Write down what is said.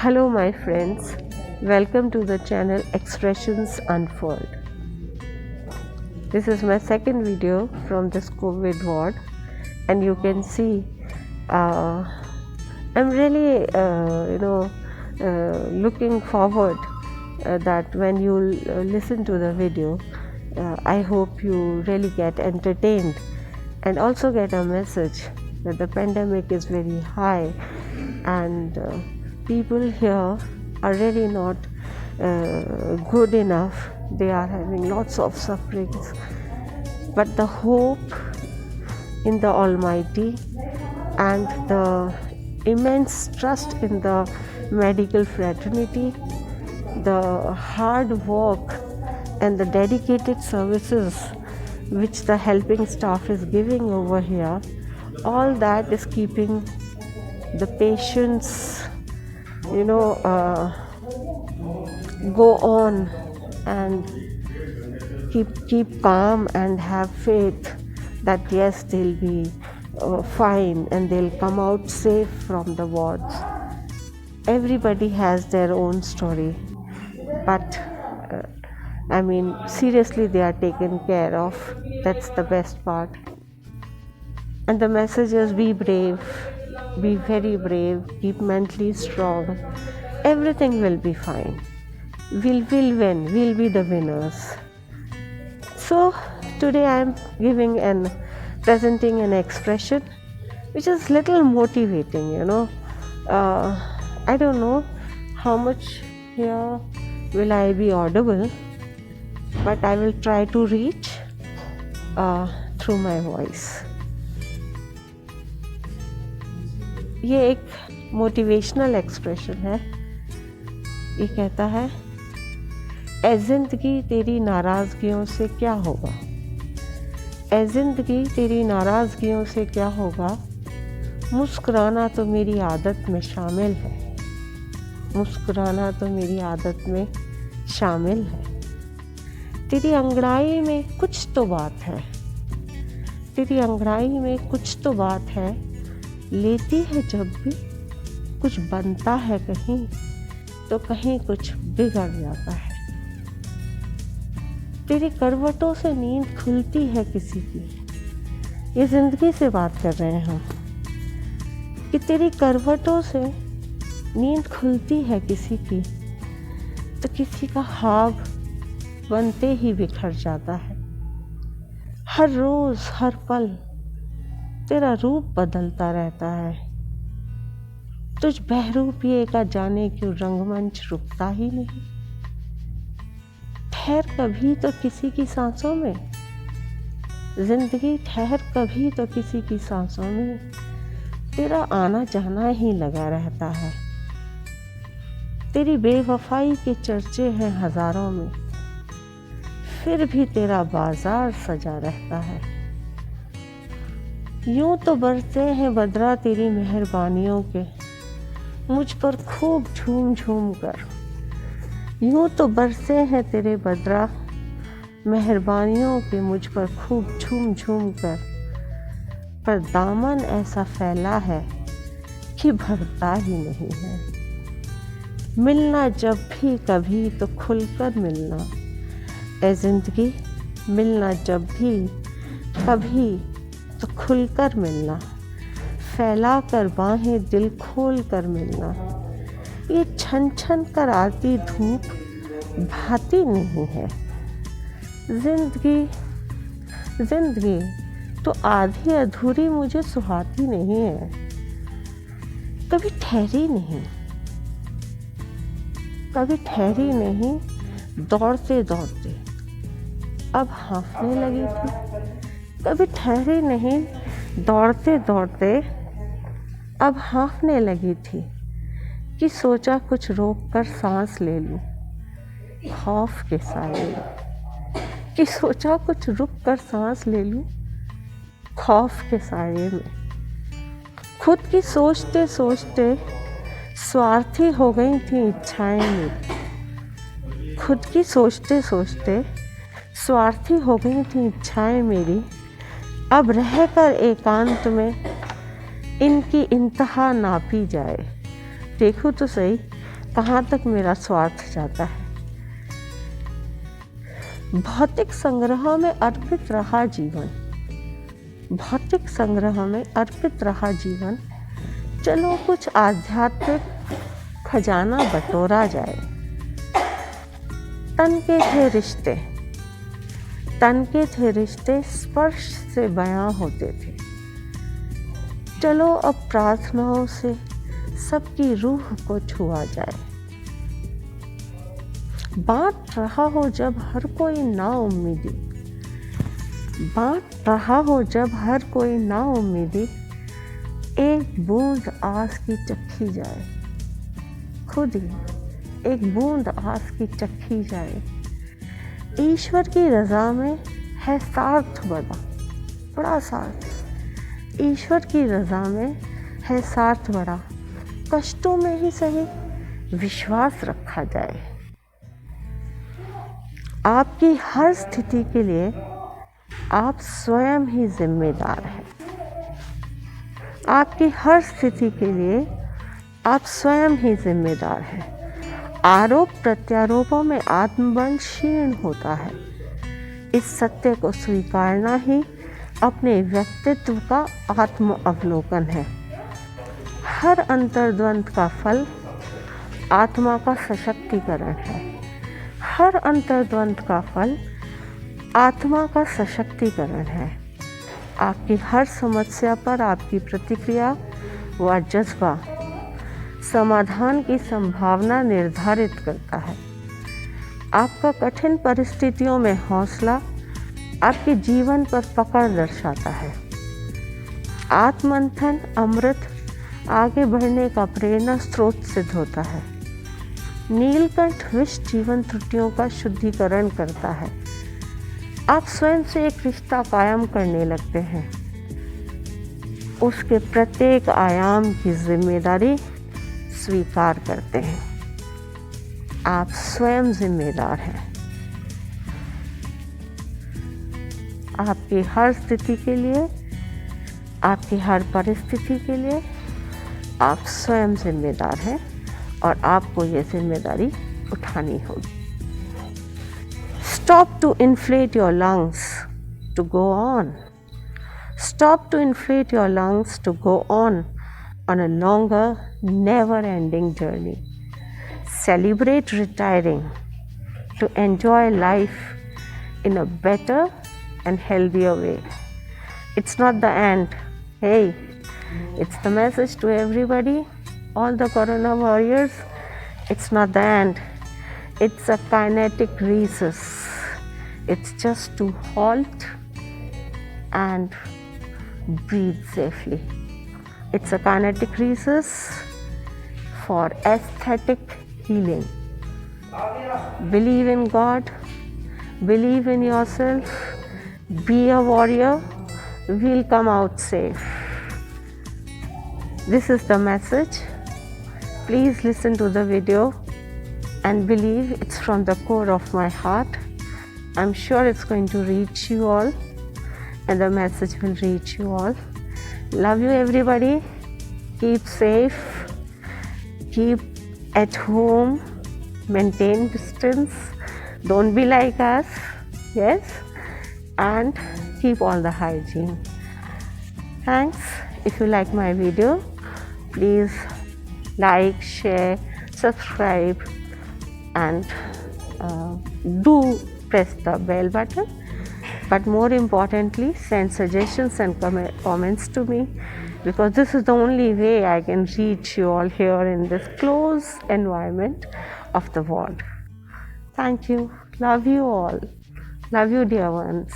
Hello, my friends. Welcome to the channel Expressions Unfold. This is my second video from this COVID ward, and you can see I'm really, looking forward that when you listen to the video, I hope you really get entertained and also get a message that the pandemic is very high and people here are really not good enough. They are having lots of sufferings, but the hope in the Almighty and the immense trust in the medical fraternity, the hard work and the dedicated services which the helping staff is giving over here, all that is keeping the patients go on and keep calm and have faith that yes, they'll be fine and they'll come out safe from the wards. Everybody has their own story, but seriously, they are taken care of. That's the best part. And the message is be brave, be very brave, keep mentally strong. Everything will be fine. We'll win, we'll be the winners. So today I am presenting an expression which is little motivating, I don't know how much here will I be audible, but I will try to reach through my voice. ये एक motivational expression है। ये कहता है, ए ज़िंदगी तेरी नाराज़गियों से क्या होगा, ए ज़िंदगी तेरी नाराज़गियों से क्या होगा, मुस्कुराना तो मेरी आदत में शामिल है, मुस्कुराना तो मेरी आदत में शामिल है। तेरी अंगड़ाई में कुछ तो बात है, तेरी अंगड़ाई में कुछ तो बात है, लेती है जब भी कुछ बनता है कहीं तो कहीं कुछ बिगड़ जाता है। तेरी करवटों से नींद खुलती है किसी की, ये ज़िंदगी से बात कर रहे हैं हम, कि तेरी करवटों से नींद खुलती है किसी की तो किसी का ख्वाब बनते ही बिखर जाता है। हर रोज़ हर पल तेरा रूप बदलता रहता है, तुझ बहरूपिये का जाने क्यों रंगमंच रुकता ही नहीं। ठहर कभी तो किसी की सांसों में, जिंदगी ठहर कभी तो किसी की सांसों में, तेरा आना जाना ही लगा रहता है। तेरी बेवफाई के चर्चे हैं हजारों में, फिर भी तेरा बाजार सजा रहता है। यूं तो बरसे हैं बदरा तेरी मेहरबानियों के मुझ पर खूब झूम झूम कर, यूं तो बरसे हैं तेरे बदरा मेहरबानियों के मुझ पर खूब झूम झूम कर, पर दामन ऐसा फैला है कि भरता ही नहीं है। मिलना जब भी कभी तो खुलकर मिलना, ए ज़िंदगी मिलना जब भी कभी तो खुलकर मिलना, फैला कर बाहें दिल खोल कर मिलना। ये छन छन कर आती धूप भाती नहीं है, जिंदगी तो आधी अधूरी मुझे सुहाती नहीं है। कभी ठहरी नहीं दौड़ते दौड़ते अब हाँफने लगी थी, कभी ठहरी नहीं दौड़ते दौड़ते अब हाँफने लगी थी, कि सोचा कुछ रोक कर सांस ले लूं खौफ के साए में, कि सोचा कुछ रुक कर सांस ले लूं खौफ के साए में। खुद की सोचते सोचते स्वार्थी हो गई थी इच्छाएं मेरी, खुद की सोचते सोचते स्वार्थी हो गई थी इच्छाएं मेरी। अब रहकर एकांत में इनकी इंतहा नापी जाए, देखो तो सही कहाँ तक मेरा स्वार्थ जाता है। भौतिक संग्रह में अर्पित रहा जीवन, भौतिक संग्रह में अर्पित रहा जीवन, चलो कुछ आध्यात्मिक खजाना बटोरा जाए। तन के थे रिश्ते, तन के थे रिश्ते, स्पर्श से बयां होते थे। चलो अब प्रार्थनाओं से सबकी रूह को छुआ जाए। बांट रहा हो जब हर कोई ना उम्मीदी, बांट रहा हो जब हर कोई ना उम्मीदी, एक बूंद आस की चखी जाए। खुद ही एक बूंद आस की चखी जाए। ईश्वर की रजा में है सार्थ बड़ा, बड़ा सार्थ। ईश्वर की रजा में है सार्थ बड़ा, कष्टों में ही सही विश्वास रखा जाए। आपकी हर स्थिति के लिए आप स्वयं ही जिम्मेदार हैं। आपकी हर स्थिति के लिए आप स्वयं ही जिम्मेदार हैं। आरोप प्रत्यारोपों में आत्मबल क्षीण होता है। इस सत्य को स्वीकारना ही अपने व्यक्तित्व का आत्म अवलोकन है। हर अंतर्द्वंद का फल आत्मा का सशक्तिकरण है। हर अंतर्द्वंद का फल आत्मा का सशक्तिकरण है। आपकी हर समस्या पर आपकी प्रतिक्रिया व जज्बा समाधान की संभावना निर्धारित करता है। आपका कठिन परिस्थितियों में हौसला आपके जीवन पर पकड़ दर्शाता है। आत्ममंथन अमृत आगे बढ़ने का प्रेरणा स्रोत सिद्ध होता है। नीलकंठ विष जीवन त्रुटियों का शुद्धिकरण करता है। आप स्वयं से एक रिश्ता कायम करने लगते हैं। उसके प्रत्येक आयाम की जिम्मेदारी स्वीकार करते हैं। आप स्वयं जिम्मेदार हैं। आपकी हर स्थिति के लिए, आपकी हर परिस्थिति के लिए आप स्वयं जिम्मेदार हैं और आपको ये जिम्मेदारी उठानी होगी। Stop to inflate your lungs to go on. Stop to inflate your lungs to go on a longer, never-ending journey. Celebrate retiring to enjoy life in a better and healthier way. It's not the end. Hey, it's the message to everybody, all the Corona warriors. It's not the end. It's a kinetic recess. It's just to halt and breathe safely. It's a kinetic recess for aesthetic healing. Believe in God, believe in yourself, be a warrior, we'll come out safe. This is the message. Please listen to the video and believe it's from the core of my heart. I'm sure it's going to reach you all and the message will reach you all. Love you everybody. Keep safe. Keep at home. Maintain distance. Don't be like us. Yes. And keep all the hygiene. Thanks. If you like my video, please like, share, subscribe and do press the bell button, but more importantly send suggestions and comments to me, because this is the only way I can reach you all here in this close environment of the world. Thank you. Love you all. Love you, dear ones.